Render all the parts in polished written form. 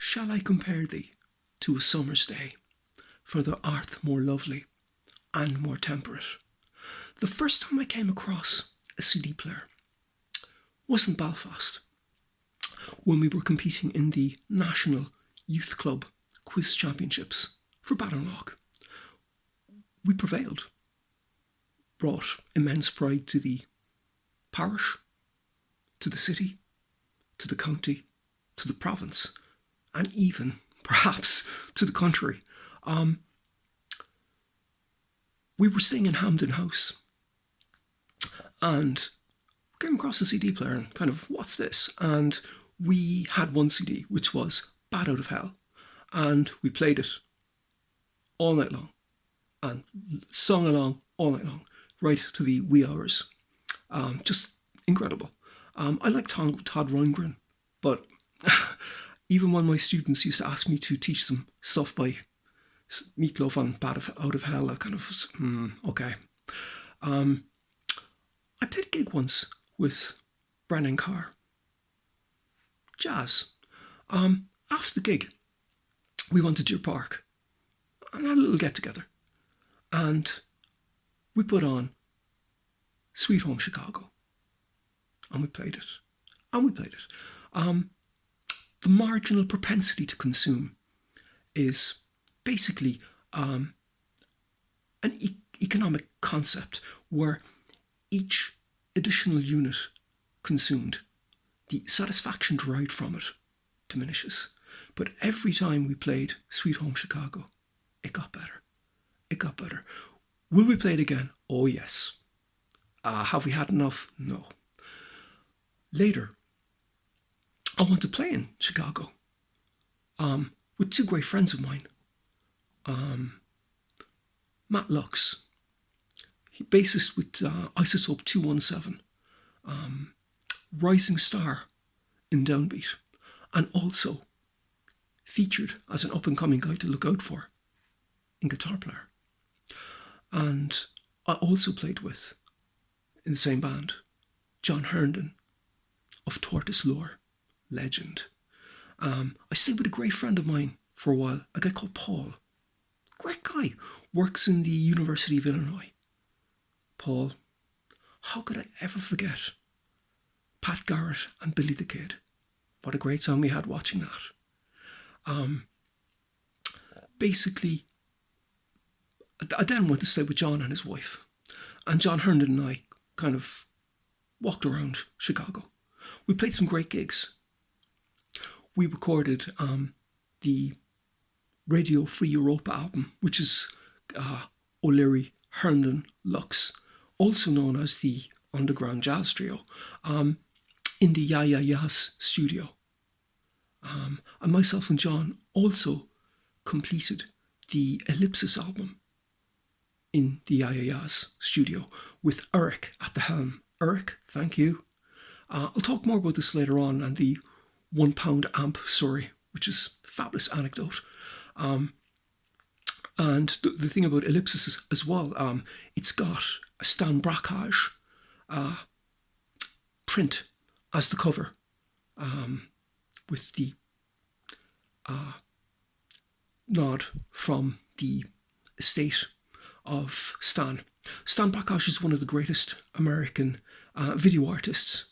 Shall I compare thee to a summer's day, for thou art more lovely and more temperate? The first time I came across a CD player was in Belfast, when we were competing in the National Youth Club Quiz Championships for Ballinlough. We prevailed, brought immense pride to the parish, to the city, to the county, to the province, and even, perhaps, to the country. We were staying in Hampden House and came across a CD player and kind of, what's this? And we had one CD, which was Bat Out of Hell, and we played it all night long and sung along all night long, right to the wee hours. Just incredible. I like Todd Rundgren, but even when my students used to ask me to teach them stuff by Meatloaf and Bat Out of Hell, I kind of was, okay. I played a gig once with Brennan Carr. Jazz. After the gig, we went to Deer Park and had a little get together. And we put on Sweet Home Chicago. And we played it. The marginal propensity to consume is basically an economic concept where each additional unit consumed, the satisfaction derived from it diminishes. But every time we played Sweet Home Chicago, it got better. Will we play it again? Oh yes. Have we had enough? No. Later, I went to play in Chicago with two great friends of mine. Matt Lux, he bassist with Isotope 217, rising star in Downbeat, and also featured as an up-and-coming guy to look out for in Guitar Player. And I also played with, in the same band, John Herndon of Tortoise lore, legend. I stayed with a great friend of mine for a while, a guy called Paul. Great guy, works in the University of Illinois. Paul, how could I ever forget Pat Garrett and Billy the Kid? What a great time we had watching that. Basically, I then went to stay with John and his wife. And John Herndon and I kind of walked around Chicago. We played some great gigs. We recorded the Radio Free Europa album, which is O'Leary, Herndon, Lux, also known as the Underground Jazz Trio, in the Ya Ya Ya's studio. And myself and John also completed the Ellipsis album in the Ya Ya Ya's studio with Eric at the helm. Eric, thank you. I'll talk more about this later on, and the £1 amp story, which is a fabulous anecdote. And the thing about Ellipsis is, as well, it's got a Stan Brakhage print as the cover, with the nod from the estate of Stan. Stan Brakhage is one of the greatest American video artists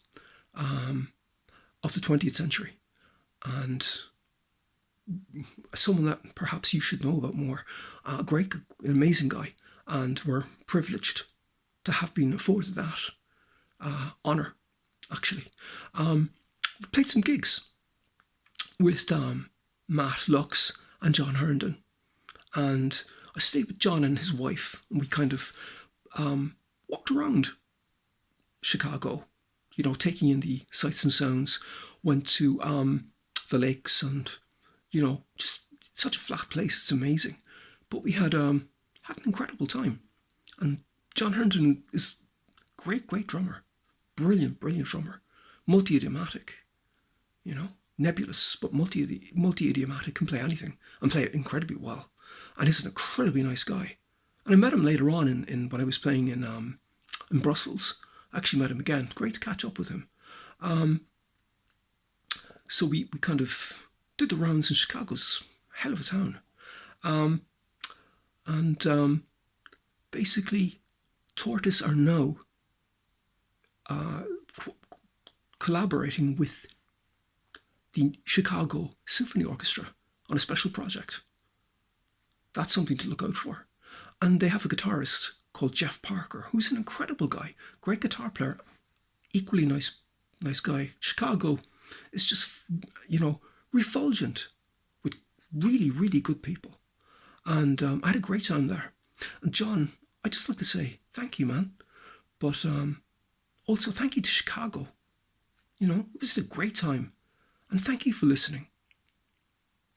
of the 20th century, and someone that perhaps you should know about more. An amazing guy, and we're privileged to have been afforded that honour, actually. We played some gigs with Matt Lux and John Herndon, and I stayed with John and his wife, and we kind of walked around Chicago, taking in the sights and sounds, went to the lakes, and, just such a flat place, it's amazing. But we had an incredible time. And John Herndon is great drummer, brilliant drummer, multi-idiomatic, nebulous, but multi-idiomatic, can play anything and play it incredibly well. And he's an incredibly nice guy. And I met him later on in when I was playing in Brussels. I actually met him again. Great to catch up with him. So we kind of did the rounds in Chicago's a hell of a town. And basically, Tortoise are now collaborating with the Chicago Symphony Orchestra on a special project. That's something to look out for. And they have a guitarist called Jeff Parker, who's an incredible guy, great guitar player, equally nice guy. Chicago is just, refulgent with really, really good people. And I had a great time there. And John, I'd just like to say thank you, man. But also thank you to Chicago. It was a great time. And thank you for listening.